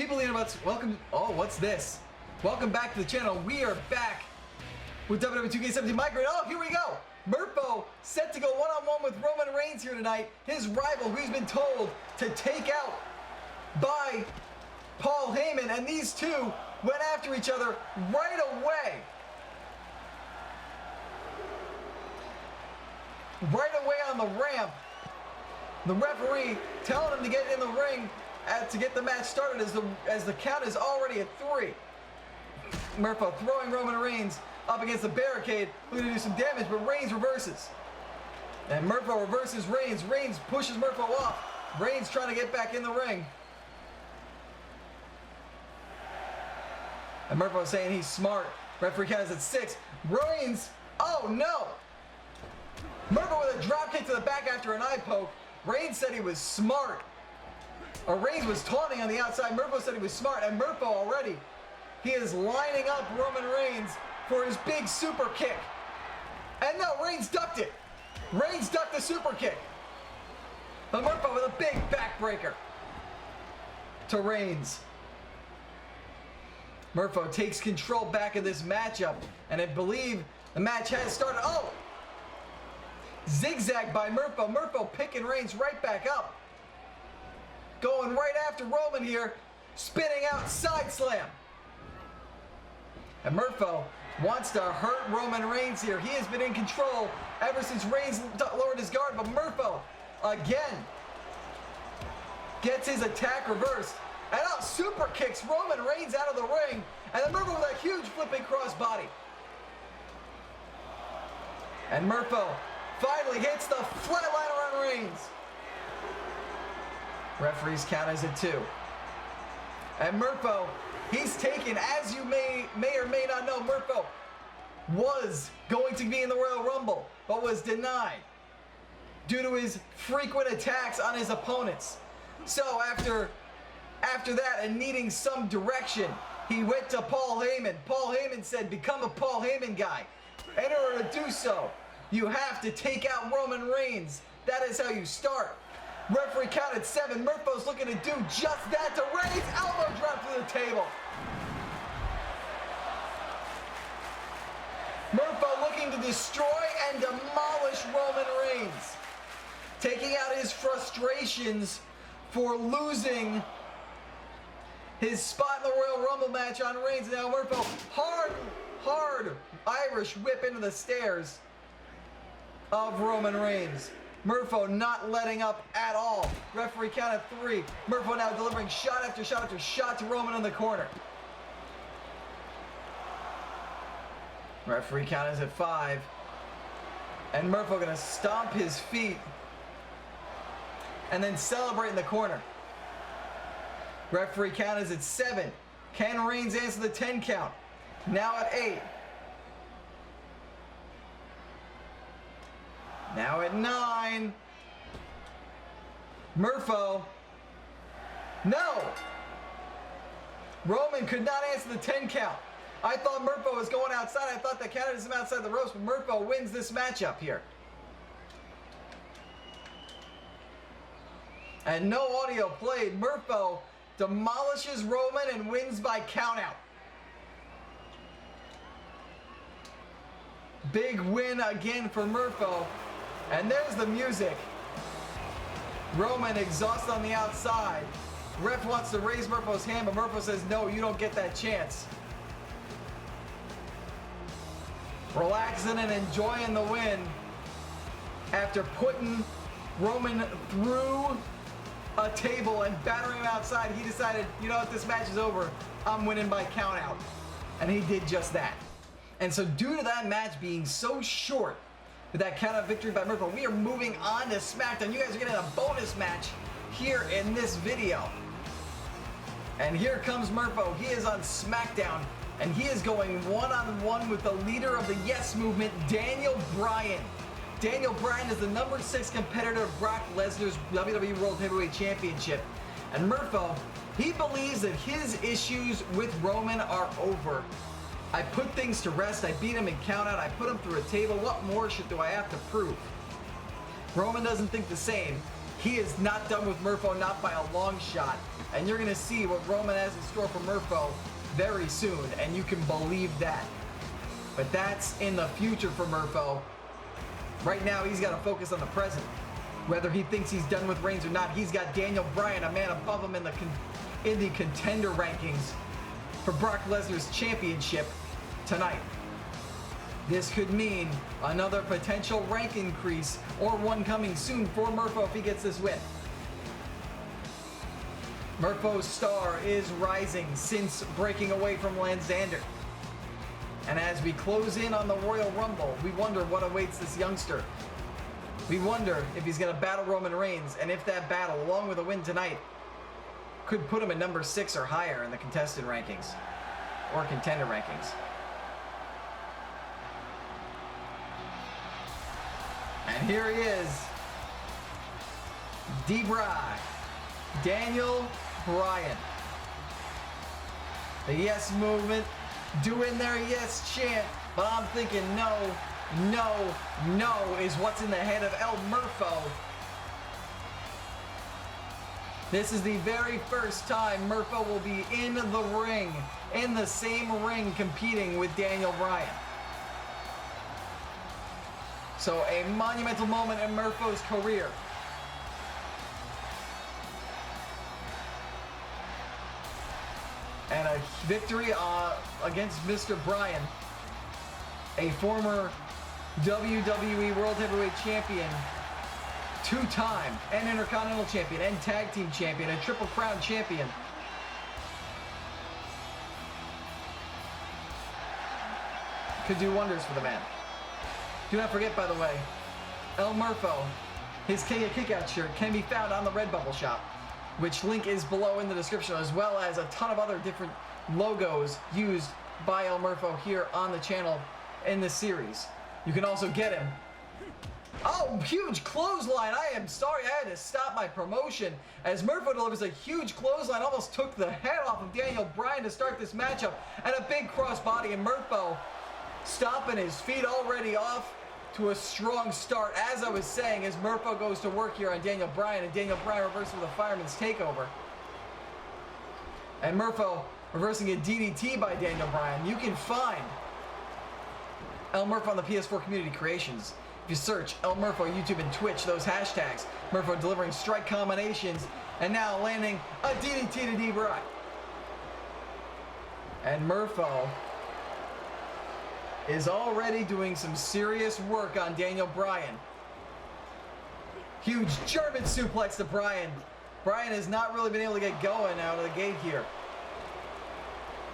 People in about welcome. Oh, what's this? Welcome back to the channel. We are back with WWE 2K17 MyCareer. Oh, here we go. Murpho set to go one-on-one with Roman Reigns here tonight. His rival, who he's been told to take out by Paul Heyman, and these two went after each other right away. Right away on the ramp. The referee telling him to get in the ring to get the match started as the count is already at 3. Murpho throwing Roman Reigns up against the barricade, looking to do some damage, but Reigns reverses. And Murpho reverses Reigns. Reigns pushes Murpho off. Reigns trying to get back in the ring. And Murpho saying he's smart. Referee counts at 6. Reigns, oh no! Murpho with a drop kick to the back after an eye poke. Reigns said he was smart. Or Reigns was taunting on the outside. Murpho said he was smart. And Murpho already, he is lining up Roman Reigns for his big super kick. And no, Reigns ducked it. Reigns ducked the super kick. But Murpho with a big backbreaker to Reigns. Murpho takes control back of this matchup. And I believe the match has started. Oh! Zigzag by Murpho. Murpho picking Reigns right back up. Going right after Roman here. Spinning out side slam. And Murpho wants to hurt Roman Reigns here. He has been in control ever since Reigns lowered his guard. But Murpho, again, gets his attack reversed. And out super kicks Roman Reigns out of the ring. And then Murpho with a huge flipping crossbody. And Murpho finally hits the flatliner on Reigns. Referee's count is at 2. And Murpho, he's taken, as you may or may not know, Murpho was going to be in the Royal Rumble, but was denied due to his frequent attacks on his opponents. So after that and needing some direction, he went to Paul Heyman. Paul Heyman said, become a Paul Heyman guy. In order to do so, you have to take out Roman Reigns. That is how you start. Referee counted 7. Murpho's looking to do just that to Reigns. Elbow drop to the table. Murpho looking to destroy and demolish Roman Reigns. Taking out his frustrations for losing his spot in the Royal Rumble match on Reigns. Now Murpho, hard Irish whip into the stairs of Roman Reigns. Murpho not letting up at all. Referee count at 3. Murpho now delivering shot after shot after shot to Roman in the corner. Referee count is at 5. And Murpho gonna stomp his feet and then celebrate in the corner. Referee count is at 7. Can Reigns answer the 10 count? Now at 8. Now at 9. Murpho. No! Roman could not answer the 10 count. I thought Murpho was going outside. I thought that counted as him outside the ropes, but Murpho wins this matchup here. And no audio played. Murpho demolishes Roman and wins by countout. Big win again for Murpho. And there's the music. Roman exhausted on the outside. Ref wants to raise Murpho's hand, but Murpho says, no, you don't get that chance. Relaxing and enjoying the win. After putting Roman through a table and battering him outside, he decided, you know what, this match is over. I'm winning by countout. And he did just that. And so due to that match being so short, with that countout victory by Murpho, we are moving on to SmackDown. You guys are getting a bonus match here in this video. And here comes Murpho. He is on SmackDown, and he is going one-on-one with the leader of the Yes Movement, Daniel Bryan. Daniel Bryan is the number 6 competitor of Brock Lesnar's WWE World Heavyweight Championship. And Murpho, he believes that his issues with Roman are over. I put things to rest. I beat him in countout. I put him through a table. What more do I have to prove? Roman doesn't think the same. He is not done with Murpho, not by a long shot. And you're going to see what Roman has in store for Murpho very soon, and you can believe that. But that's in the future for Murpho. Right now, he's got to focus on the present. Whether he thinks he's done with Reigns or not, he's got Daniel Bryan, a man above him in the contender rankings for Brock Lesnar's championship tonight. This could mean another potential rank increase or one coming soon for Murpho if he gets this win. Murpho's star is rising since breaking away from Lanzander. And as we close in on the Royal Rumble, we wonder what awaits this youngster. We wonder if he's going to battle Roman Reigns, and if that battle, along with a win tonight, could put him at number 6 or higher in the contestant rankings or contender rankings. And here he is, Daniel Bryan. The yes movement, doing their yes chant, but I'm thinking no is what's in the head of El Murpho. This is the very first time Murpho will be in the ring, in the same ring, competing with Daniel Bryan. So a monumental moment in Murpho's career. And a victory against Mr. Bryan, a former WWE World Heavyweight Champion, 2-time and Intercontinental Champion and Tag Team Champion, a Triple Crown Champion. Could do wonders for the man. Do not forget, by the way, El Murpho, his King of Kickout shirt can be found on the Redbubble shop, which link is below in the description, as well as a ton of other different logos used by El Murpho here on the channel in this series. You can also get him. Oh, huge clothesline. I am sorry, I had to stop my promotion as Murpho delivers a huge clothesline, almost took the head off of Daniel Bryan to start this matchup, and a big crossbody, and Murpho stomping his feet already off to a strong start, as I was saying, as Murpho goes to work here on Daniel Bryan, and Daniel Bryan reverses with a fireman's takeover. And Murpho reversing a DDT by Daniel Bryan. You can find El Murpho on the PS4 Community Creations. If you search El Murpho, YouTube and Twitch, those hashtags, Murpho delivering strike combinations, and now landing a DDT to D. Bryan. And Murpho is already doing some serious work on Daniel Bryan. Huge German suplex to Bryan. Bryan has not really been able to get going out of the gate here.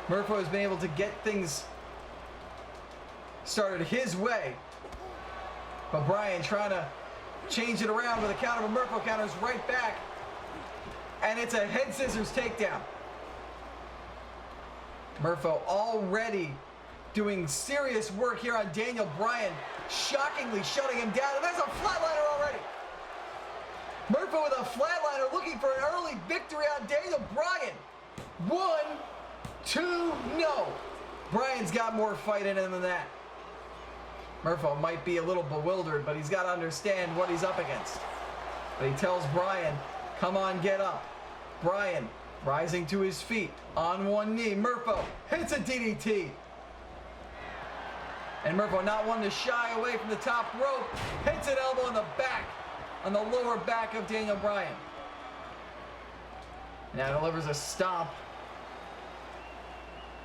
Murpho has been able to get things started his way. But Bryan trying to change it around with a counter, but Murpho counters right back. And it's a head scissors takedown. Murpho already doing serious work here on Daniel Bryan, shockingly shutting him down, and there's a flatliner already. Murpho with a flatliner looking for an early victory on Daniel Bryan. 1, 2, no. Bryan's got more fight in him than that. Murpho might be a little bewildered, but he's got to understand what he's up against. But he tells Bryan, come on, get up. Bryan rising to his feet on one knee. Murpho hits a DDT. And Murpho not wanting to shy away from the top rope, hits an elbow in the back, on the lower back of Daniel Bryan. Now delivers a stomp.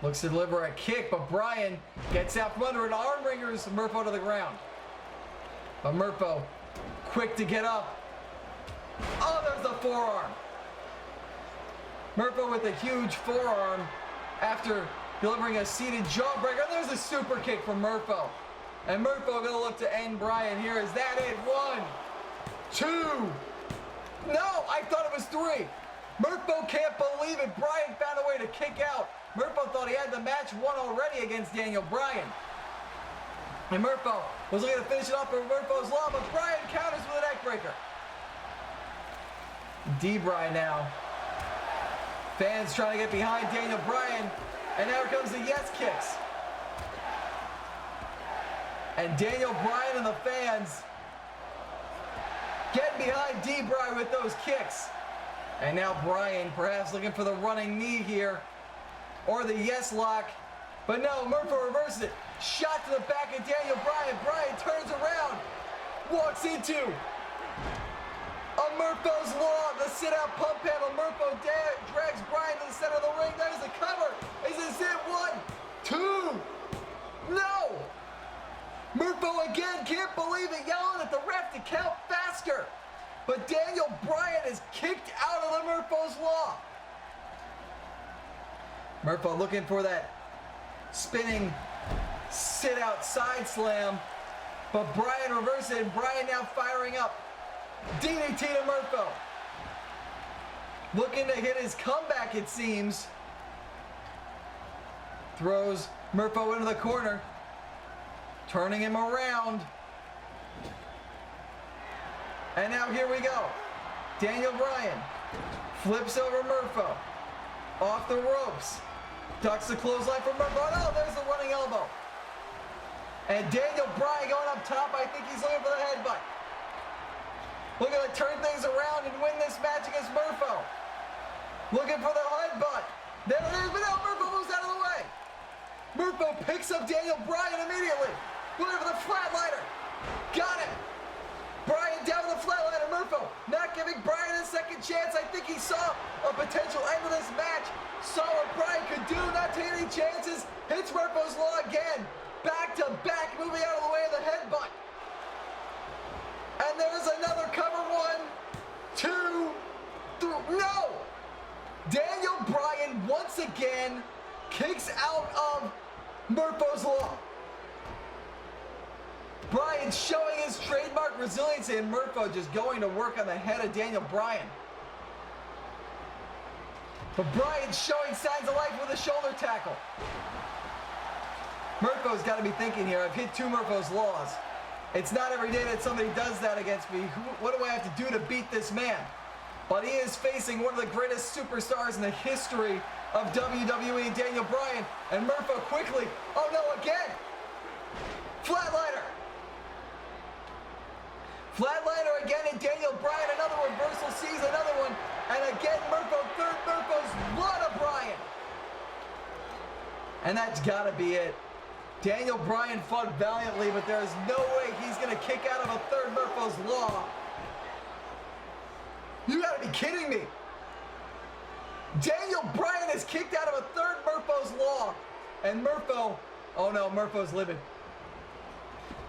Looks to deliver a kick, but Bryan gets out from under it, arm wringers Murpho to the ground. But Murpho, quick to get up. Oh, there's the forearm. Murpho with a huge forearm after delivering a seated jawbreaker. There's a super kick from Murpho. And Murpho gonna look to end Bryan here. Is that it? 1, 2. No, I thought it was 3. Murpho can't believe it. Bryan found a way to kick out. Murpho thought he had the match won already against Daniel Bryan. And Murpho was looking to finish it off with Murpho's law, but Bryan counters with a neck breaker. D. Bryan now. Fans trying to get behind Daniel Bryan. And now here comes the yes kicks. And Daniel Bryan and the fans Get behind D-Bry with those kicks. And now Bryan perhaps looking for the running knee here. Or the yes lock. But no, Murpho reverses it. Shot to the back of Daniel Bryan. Bryan turns around. Walks into a Murpho's Law. The sit-out pump handle. Murpho drags Bryan to the center of the ring. There's the cover. Is this it? 1, 2. No! Murpho again, can't believe it, yelling at the ref to count faster. But Daniel Bryan is kicked out of the Murpho's Law. Murpho looking for that spinning sit-out side slam. But Bryan reverses it, and Bryan now firing up. DDT to Murpho. Looking to hit his comeback, it seems. Throws Murpho into the corner. Turning him around. And now here we go. Daniel Bryan flips over Murpho. Off the ropes. Ducks the clothesline from Murpho. Oh, there's the running elbow. And Daniel Bryan going up top. I think he's looking for the headbutt. Looking to turn things around and win this match against Murpho. Looking for the headbutt. There it is, but now Murpho moves out of the way. Murpho picks up Daniel Bryan immediately. Looking for the flatliner. Got it. Bryan down with the flatliner. Murpho not giving Bryan a second chance. I think he saw a potential end of this match. Saw what Bryan could do, not taking any chances. Hits Murpho's Law again. Back to back, moving out of the way of the headbutt. And there's another cover. 1, 2, 3. No! Daniel Bryan once again kicks out of Murpho's Law. Bryan showing his trademark resiliency, and Murpho just going to work on the head of Daniel Bryan. But Bryan showing signs of life with a shoulder tackle. Murpho's got to be thinking here, I've hit 2 Murpho's Laws. It's not every day that somebody does that against me. What do I have to do to beat this man? But he is facing one of the greatest superstars in the history of WWE, Daniel Bryan. And Murpho quickly, oh no, again! Flatliner! Flatliner again, and Daniel Bryan, another reversal, sees another one. And again, Murpho, third Murpho's Law to Bryan. And that's got to be it. Daniel Bryan fought valiantly, but there is no way he's going to kick out of a third Murpho's Law. You got to be kidding me. Daniel Bryan is kicked out of a third Murpho's Law. And Murpho, oh no, Murpho's living.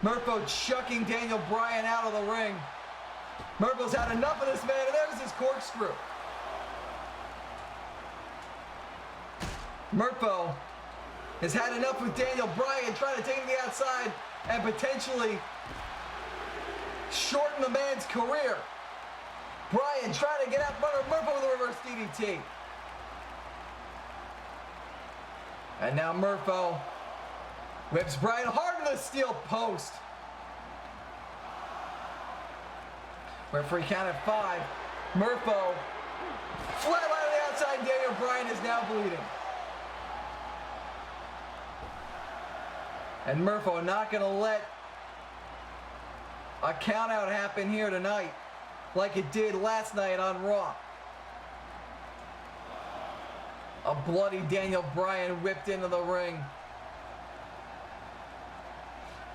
Murpho chucking Daniel Bryan out of the ring. Murpho's had enough of this man, and there's his corkscrew. Murpho has had enough with Daniel Bryan, trying to take him to the outside and potentially shorten the man's career. Bryan trying to get out from under Murpho with a reverse DDT. And now Murpho whips Bryan hard to the steel post. Referee count at 5. Murpho flat line on the outside. Daniel Bryan is now bleeding. And Murpho not going to let a count out happen here tonight like it did last night on Raw. A bloody Daniel Bryan whipped into the ring.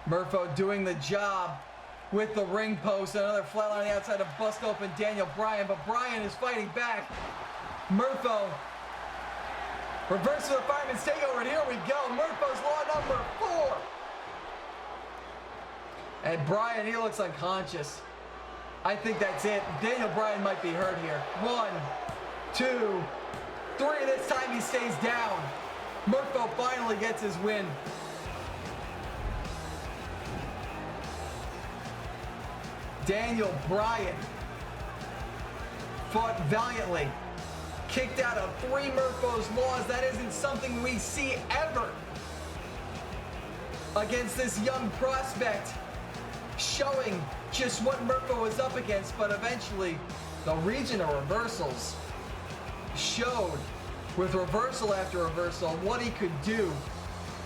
Murpho doing the job with the ring post. Another flatline on the outside to bust open Daniel Bryan, but Bryan is fighting back. Murpho reverse to the fireman's takeover, and here we go. Murpho's Law number 4. And Bryan, he looks unconscious. I think that's it. Daniel Bryan might be hurt here. 1, 2, 3. This time he stays down. Murpho finally gets his win. Daniel Bryan fought valiantly. Kicked out of 3 Murpho's Laws. That isn't something we see ever against this young prospect, showing just what Murpho was up against. But eventually the region of reversals showed, with reversal after reversal, what he could do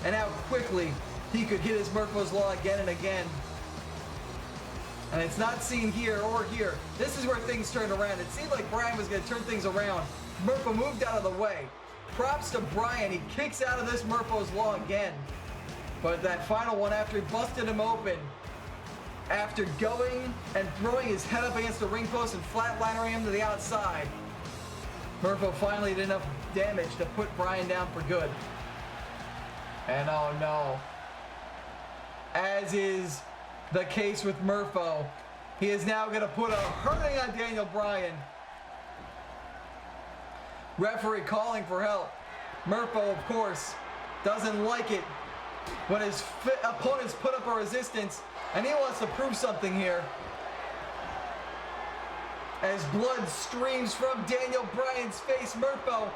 and how quickly he could hit his Murpho's Law again and again. And it's not seen here or here. This is where things turned around. It seemed like Bryan was going to turn things around. Murpho moved out of the way. Props to Bryan. He kicks out of this Murpho's Law again. But that final one after he busted him open, after going and throwing his head up against the ring post and flatlining him to the outside, Murpho finally did enough damage to put Bryan down for good. And oh no. As is the case with Murpho, he is now going to put a hurting on Daniel Bryan. Referee calling for help. Murpho, of course, doesn't like it when his opponents put up a resistance, and he wants to prove something here. As blood streams from Daniel Bryan's face, Murpho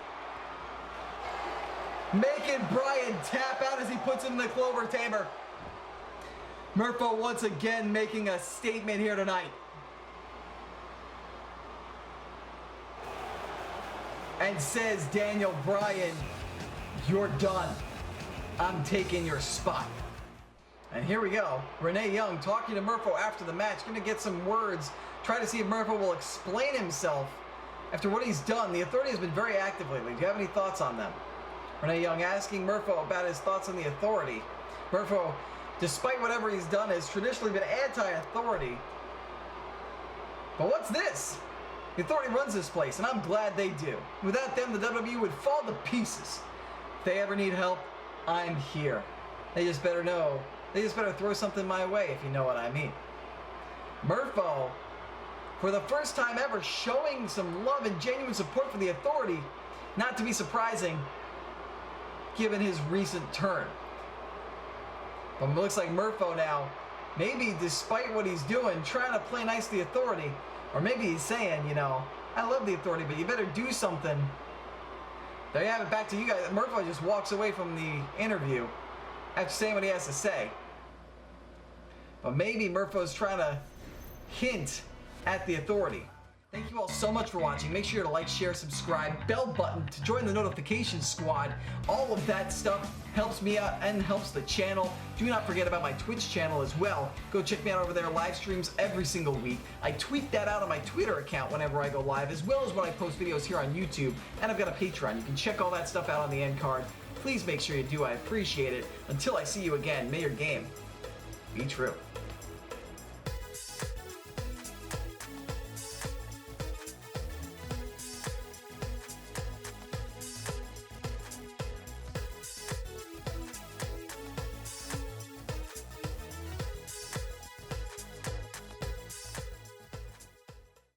making Bryan tap out as he puts him in the Clover Tamer. Murpho once again making a statement here tonight. And says, Daniel Bryan, you're done. I'm taking your spot. And here we go. Renee Young talking to Murpho after the match. Going to get some words. Try to see if Murpho will explain himself after what he's done. The Authority has been very active lately. Do you have any thoughts on them? Renee Young asking Murpho about his thoughts on the Authority. Murpho, despite whatever he's done, has traditionally been anti-Authority. But what's this? The Authority runs this place, and I'm glad they do. Without them, the WWE would fall to pieces. If they ever need help, I'm here. They just better know. They just better throw something my way, if you know what I mean. Murpho, for the first time ever, showing some love and genuine support for the Authority. Not to be surprising, given his recent turn. But it looks like Murpho now, maybe despite what he's doing, trying to play nice to the Authority. Or maybe he's saying, you know, I love the Authority, but you better do something. There you have it, back to you guys. Murpho just walks away from the interview after saying what he has to say. But maybe Murpho's trying to hint at the Authority. Thank you all so much for watching. Make sure to like, share, subscribe, bell button to join the notification squad. All of that stuff helps me out and helps the channel. Do not forget about my Twitch channel as well. Go check me out over there, live streams every single week. I tweet that out on my Twitter account whenever I go live, as well as when I post videos here on YouTube. And I've got a Patreon. You can check all that stuff out on the end card. Please make sure you do. I appreciate it. Until I see you again, may your game be true.